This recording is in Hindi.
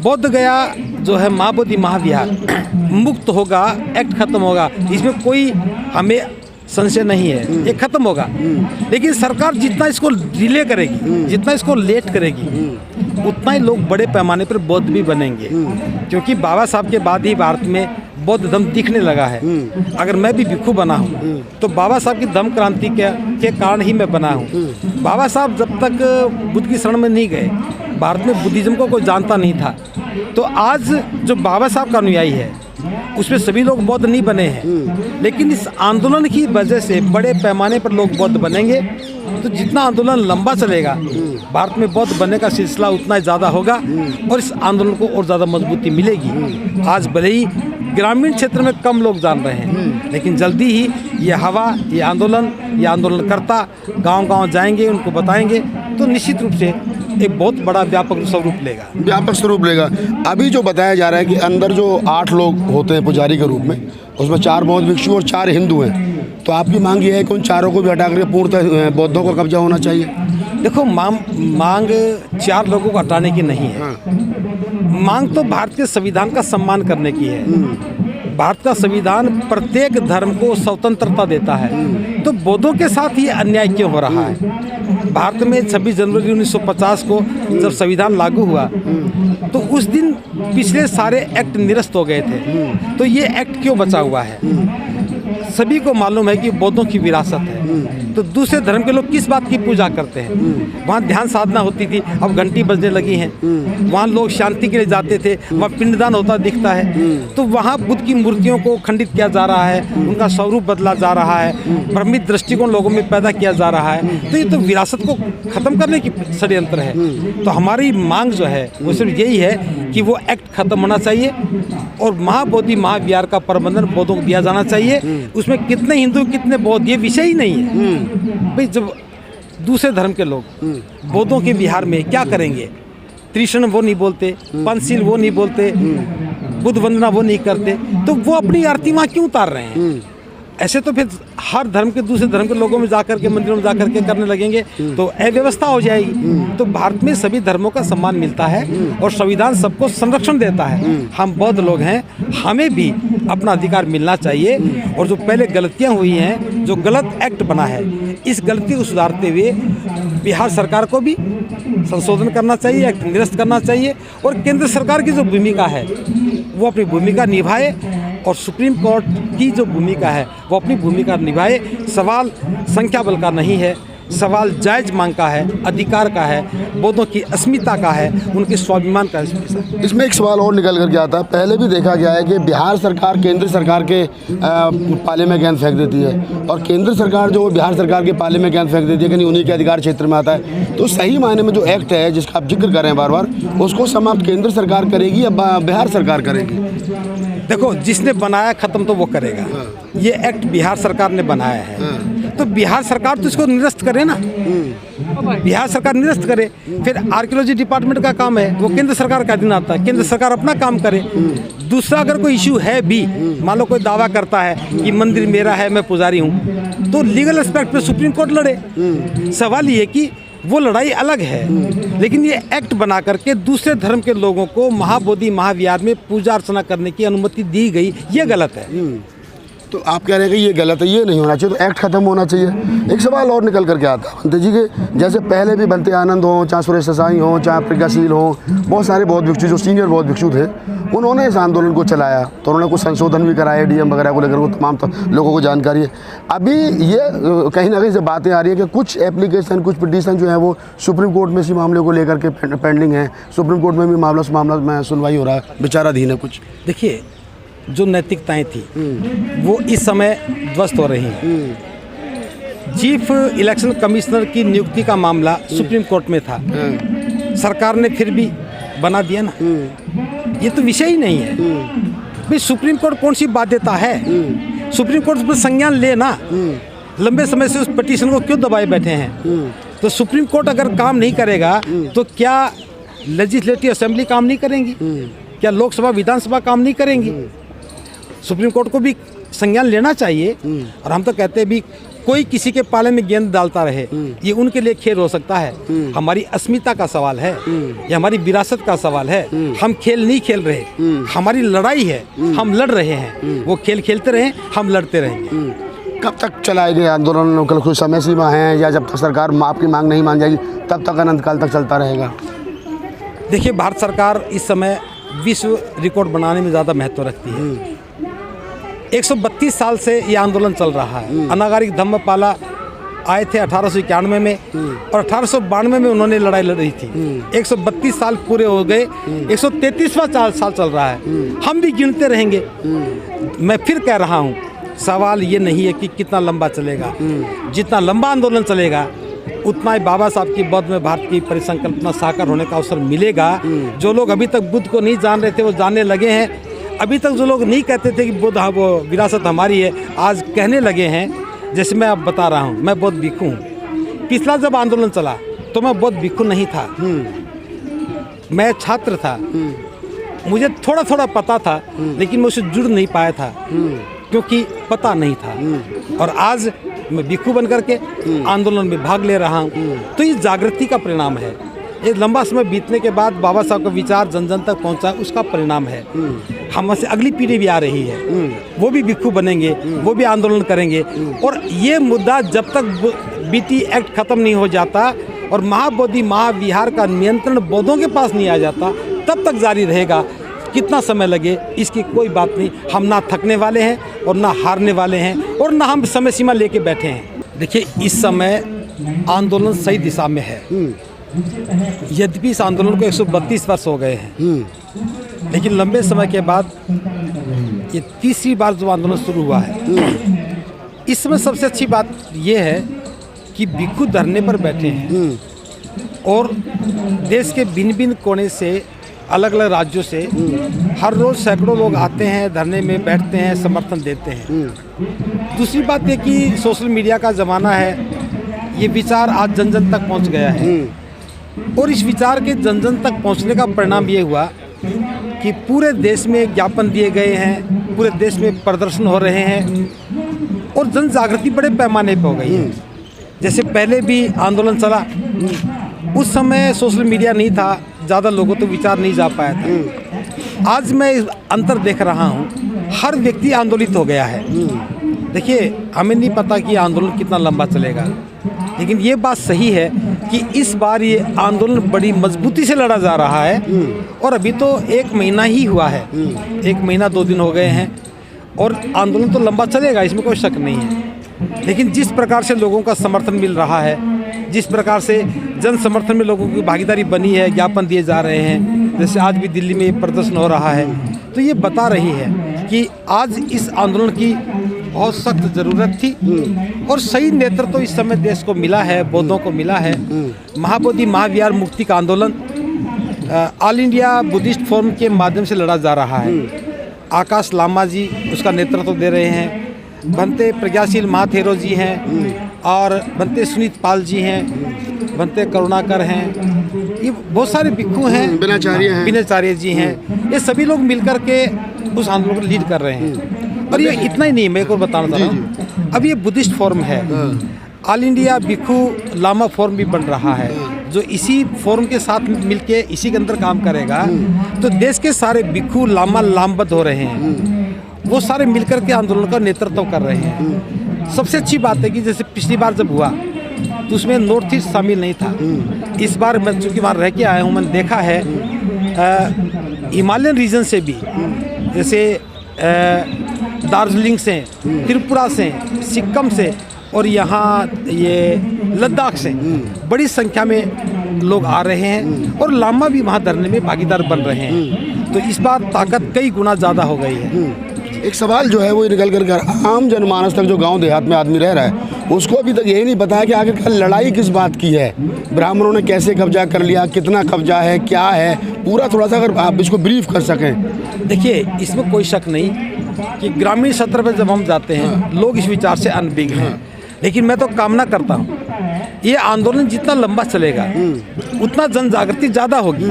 बोध गया जो है माँ बोधि महाविहार मुक्त होगा, एक्ट खत्म होगा, इसमें कोई हमें संशय नहीं है, ये खत्म होगा। लेकिन सरकार जितना इसको डिले करेगी, जितना इसको लेट करेगी, उतना ही लोग बड़े पैमाने पर बौद्ध भी बनेंगे, क्योंकि बाबा साहब के बाद ही भारत में बौद्ध धर्म दिखने लगा है। अगर मैं भी भिक्षु बना हूँ तो बाबा साहब की धम्म क्रांति के कारण ही मैं बना हूँ। बाबा साहब जब तक बुद्ध की शरण में नहीं गए, भारत में बुद्धिज्म को कोई जानता नहीं था। तो आज जो बाबा साहब का अनुयायी है उसमें सभी लोग बौद्ध नहीं बने हैं, लेकिन इस आंदोलन की वजह से बड़े पैमाने पर लोग बौद्ध बनेंगे। तो जितना आंदोलन लंबा चलेगा, भारत में बौद्ध बनने का सिलसिला उतना ज़्यादा होगा और इस आंदोलन को और ज़्यादा मजबूती मिलेगी। आज भले ही ग्रामीण क्षेत्र में कम लोग जान रहे हैं, लेकिन जल्दी ही ये हवा, ये आंदोलनकर्ता गांव-गांव जाएंगे, उनको बताएंगे, तो निश्चित रूप से एक बहुत बड़ा व्यापक स्वरूप लेगा। अभी जो बताया जा रहा है कि अंदर जो 8 लोग होते हैं पुजारी के रूप में, उसमें 4 बौद्ध भिक्षु और 4 हिंदू हैं, तो आपकी मांग ये है कि उन चारों को भी हटा करके पूर्णतः बौद्धों का कब्जा होना चाहिए? देखो, मांग 4 लोगों को हटाने की नहीं है। मांग तो भारत के संविधान का सम्मान करने की है। भारत का संविधान प्रत्येक धर्म को स्वतंत्रता देता है, तो बौद्धों के साथ ये अन्याय क्यों हो रहा है? भारत में 26 जनवरी 1950 को जब संविधान लागू हुआ तो उस दिन पिछले सारे एक्ट निरस्त हो गए थे, तो ये एक्ट क्यों बचा हुआ है? सभी को मालूम है कि बौद्धों की विरासत है, तो दूसरे धर्म के लोग किस बात की पूजा करते हैं? वहाँ ध्यान साधना होती थी, अब घंटी बजने लगी हैं। वहाँ लोग शांति के लिए जाते थे, वहाँ पिंडदान होता दिखता है। तो वहाँ बुद्ध की मूर्तियों को खंडित किया जा रहा है, उनका स्वरूप बदला जा रहा है, भ्रमित दृष्टिकोण लोगों में पैदा किया जा रहा है। तो ये तो विरासत को खत्म करने की षड्यंत्र है। तो हमारी मांग जो है वो सिर्फ यही है कि वो एक्ट खत्म होना चाहिए और महाबोधि महाविहार का प्रबंधन बौद्धों को दिया जाना चाहिए। उसमें कितने हिंदू कितने बौद्ध ये विषय ही नहीं है भाई। जब दूसरे धर्म के लोग बौद्धों के विहार में क्या करेंगे? त्रिशरण वो नहीं बोलते, पंचशील वो नहीं बोलते, बुद्ध वंदना वो नहीं करते, तो वो अपनी आरती वहाँ क्यों उतार रहे हैं? ऐसे तो फिर हर धर्म के दूसरे धर्म के लोगों में जाकर के मंदिरों में जाकर के करने लगेंगे तो अव्यवस्था हो जाएगी। तो भारत में सभी धर्मों का सम्मान मिलता है और संविधान सबको संरक्षण देता है। हम बौद्ध लोग हैं, हमें भी अपना अधिकार मिलना चाहिए। और जो पहले गलतियां हुई हैं, जो गलत एक्ट बना है, इस गलती को सुधारते हुए बिहार सरकार को भी संशोधन करना चाहिए, एक्ट निरस्त करना चाहिए। और केंद्र सरकार की जो भूमिका है वो अपनी भूमिका निभाए और सुप्रीम कोर्ट की जो भूमिका है वो अपनी भूमिका निभाए। सवाल संख्या बल का नहीं है, सवाल जायज मांग का है, अधिकार का है, बौद्धों की अस्मिता का है, उनके स्वाभिमान का है। इसमें एक सवाल और निकल करके आता है। पहले भी देखा गया है कि बिहार सरकार केंद्र सरकार के पाले में गेंद फेंक देती है और केंद्र सरकार जो बिहार सरकार के पाले में गेंद फेंक देती है कि नहीं उन्हीं के अधिकार क्षेत्र में आता है। तो सही मायने में जो एक्ट है जिसका आप जिक्र कर रहे हैं बार बार, उसको समाप्त केंद्र सरकार करेगी या बिहार सरकार करेगी? देखो, जिसने बनाया खत्म तो वो करेगा। ये एक्ट बिहार सरकार ने बनाया है, तो बिहार सरकार तो इसको निरस्त करे ना। बिहार सरकार निरस्त करे, फिर आर्कियोलॉजी डिपार्टमेंट का काम है, वो केंद्र सरकार का अधीन आता है। केंद्र सरकार अपना काम करे। दूसरा, अगर कोई इशू है भी, मान लो कोई दावा करता है कि मंदिर मेरा है, मैं पुजारी हूँ, तो लीगल एस्पेक्ट पे सुप्रीम कोर्ट लड़े। सवाल ये कि वो लड़ाई अलग है, लेकिन ये एक्ट बना करके दूसरे धर्म के लोगों को महाबोधि महाविहार में पूजा अर्चना करने की अनुमति दी गई, ये गलत है। तो आप कह रहे हैं कि ये गलत है, ये नहीं होना चाहिए, तो एक्ट खत्म होना चाहिए। एक सवाल और निकल करके आता है बंते जी के, जैसे पहले भी बंते आनंद हों, चाहे सुरेश ससाई हों, चाहे प्रज्ञाशील हों, बहुत सारे बौद्ध भिक्षु जो सीनियर बौद्ध भिक्षु थे, उन्होंने इस आंदोलन को चलाया, तो उन्होंने कुछ संशोधन भी कराए, डीएम वगैरह को लेकर, वो तमाम लोगों को जानकारी है। अभी ये कहीं ना कहीं से बातें आ रही है कि कुछ एप्लीकेशन, कुछ पिटीशन जो है वो सुप्रीम कोर्ट में इसी मामले को लेकर के पेंडिंग है, सुप्रीम कोर्ट में भी मामला में सुनवाई हो रहा है, विचाराधीन है कुछ। देखिए, जो नैतिकताएं थी वो इस समय ध्वस्त हो रही हैं। चीफ इलेक्शन कमिश्नर की नियुक्ति का मामला सुप्रीम कोर्ट में था, सरकार ने फिर भी बना दिया ना। ये तो विषय ही नहीं है भाई। सुप्रीम कोर्ट कौन सी बाध्यता है? सुप्रीम कोर्ट पर संज्ञान ले ना। लंबे समय से उस पिटीशन को क्यों दबाए बैठे हैं? तो सुप्रीम कोर्ट अगर काम नहीं करेगा तो क्या लेजिस्लेटिव असेंबली काम नहीं करेंगी? क्या लोकसभा विधानसभा काम नहीं करेंगी? सुप्रीम कोर्ट को भी संज्ञान लेना चाहिए। और हम तो कहते हैं भी कोई किसी के पाले में गेंद डालता रहे, ये उनके लिए खेल हो सकता है। हमारी अस्मिता का सवाल है, ये हमारी विरासत का सवाल है। हम खेल नहीं खेल रहे, हमारी लड़ाई है, हम लड़ रहे हैं। वो खेल खेलते रहे, हम लड़ते रहेंगे। कब तक चलाएंगे आंदोलन? कोई समय सीमा है, या जब तक सरकार आपकी मांग नहीं मान जाएगी तब तक अनंत काल तक चलता रहेगा? देखिए, भारत सरकार इस समय विश्व रिकॉर्ड बनाने में ज़्यादा महत्व रखती है। 132 साल से ये आंदोलन चल रहा है। अनागारिक धम्मपाला आए थे 1891 में और 1892 में उन्होंने लड़ाई लड़ी थी। 132 साल पूरे हो गए, 133वां साल चल रहा है। हम भी गिनते रहेंगे। मैं फिर कह रहा हूँ, सवाल ये नहीं है कि कितना लंबा चलेगा। जितना लंबा आंदोलन चलेगा उतना ही बाबा साहब की बौद्ध में भारत की परिसंकल्पना साकार होने का अवसर मिलेगा। जो लोग अभी तक बुद्ध को नहीं जान रहे थे वो जानने लगे हैं। अभी तक जो लोग नहीं कहते थे कि बुद्ध वो विरासत हमारी है, आज कहने लगे हैं। जैसे मैं अब बता रहा हूँ, मैं बौद्ध भिक्खु हूँ। पिछला जब आंदोलन चला तो मैं बौद्ध भिक्खु नहीं था, मैं छात्र था। मुझे थोड़ा थोड़ा पता था, लेकिन मैं उससे जुड़ नहीं पाया था क्योंकि पता नहीं था। और आज मैं भिक्खु बन करके आंदोलन में भाग ले रहा हूँ। तो ये जागृति का परिणाम है। ये लंबा समय बीतने के बाद बाबा साहब का विचार जन जन तक पहुँचा, उसका परिणाम है। हम से अगली पीढ़ी भी आ रही है, वो भी भिक्खु बनेंगे, वो भी आंदोलन करेंगे। और ये मुद्दा जब तक बीटी एक्ट खत्म नहीं हो जाता और महाबोधि महाविहार का नियंत्रण बौद्धों के पास नहीं आ जाता, तब तक जारी रहेगा। कितना समय लगे इसकी कोई बात नहीं। हम ना थकने वाले हैं और ना हारने वाले हैं और ना हम समय सीमा लेके बैठे हैं। देखिए, इस समय आंदोलन सही दिशा में है। यद्यपि इस आंदोलन को 132 वर्ष हो गए हैं, लेकिन लंबे समय के बाद ये तीसरी बार जो आंदोलन शुरू हुआ है, इसमें सबसे अच्छी बात ये है कि भिक्खु धरने पर बैठे हैं और देश के भिन्न भिन्न कोने से, अलग अलग राज्यों से हर रोज़ सैकड़ों लोग आते हैं, धरने में बैठते हैं, समर्थन देते हैं। दूसरी बात ये कि सोशल मीडिया का ज़माना है, ये विचार आज जन जन तक पहुंच गया है। और इस विचार के जन जन तक पहुंचने का परिणाम ये हुआ कि पूरे देश में ज्ञापन दिए गए हैं, पूरे देश में प्रदर्शन हो रहे हैं और जन जागृति बड़े पैमाने पर हो गई है। जैसे पहले भी आंदोलन चला, उस समय सोशल मीडिया नहीं था, ज़्यादा लोगों तो विचार नहीं जा पाया था। आज मैं अंतर देख रहा हूँ, हर व्यक्ति आंदोलित हो गया है। देखिए, हमें नहीं पता कि आंदोलन कितना लंबा चलेगा, लेकिन ये बात सही है कि इस बार ये आंदोलन बड़ी मजबूती से लड़ा जा रहा है। और अभी तो 1 महीना ही हुआ है, 1 महीना 2 दिन हो गए हैं और आंदोलन तो लंबा चलेगा, इसमें कोई शक नहीं है। लेकिन जिस प्रकार से लोगों का समर्थन मिल रहा है, जिस प्रकार से जन समर्थन में लोगों की भागीदारी बनी है, ज्ञापन दिए जा रहे हैं, जैसे आज भी दिल्ली में प्रदर्शन हो रहा है, तो ये बता रही है कि आज इस आंदोलन की बहुत सख्त ज़रूरत थी और सही नेतृत्व तो इस समय देश को मिला है, बौद्धों को मिला है। महाबोधि महाविहार मुक्ति का आंदोलन ऑल इंडिया बुद्धिस्ट फोरम के माध्यम से लड़ा जा रहा है। आकाश लामा जी उसका नेतृत्व दे रहे हैं, भंते प्रज्ञाशील महाथेरो जी हैं और भंते सुनीत पाल जी हैं, भंते करुणाकर हैं, ये बहुत सारे भिक्खु हैं, बिनाचार्य जी हैं। ये सभी लोग मिलकर के उस आंदोलन को लीड कर रहे हैं। और ये इतना ही नहीं, मैं एक और बताना चाह रहा हूँ, अब ये बुद्धिस्ट फोरम है, ऑल इंडिया भिक्खु लामा फोरम भी बन रहा है, जो इसी फोरम के साथ मिलके इसी के अंदर काम करेगा। तो देश के सारे भिक्खु लामा लामबद्ध हो रहे हैं, वो सारे मिलकर के आंदोलन का नेतृत्व कर रहे हैं। सबसे अच्छी बात है कि जैसे पिछली बार जब हुआ तो उसमें नॉर्थ ईस्ट शामिल नहीं था। इस बार मैं चूँकि वहाँ रह के आया हूँ, मैंने देखा है हिमालयन रीजन से भी, जैसे दार्जिलिंग से, त्रिपुरा से, सिक्किम से और यहाँ ये लद्दाख से बड़ी संख्या में लोग आ रहे हैं और लामा भी वहाँ धरने में भागीदार बन रहे हैं। तो इस बार ताकत कई गुना ज़्यादा हो गई है। एक सवाल जो है वो निकल कर आम जनमानस तक, जो गांव देहात में आदमी रह रहा है, उसको अभी तक यही नहीं पता है कि आखिरकार लड़ाई किस बात की है, ब्राह्मणों ने कैसे कब्जा कर लिया, कितना कब्जा है, क्या है, पूरा थोड़ा सा अगर आप इसको ब्रीफ कर सकें। देखिए, इसमें कोई शक नहीं कि ग्रामीण स्तर पर जब हम जाते हैं लोग इस विचार से अनभिज्ञ हैं, लेकिन मैं तो कामना करता हूँ ये आंदोलन जितना लंबा चलेगा उतना जन जागृति ज़्यादा होगी।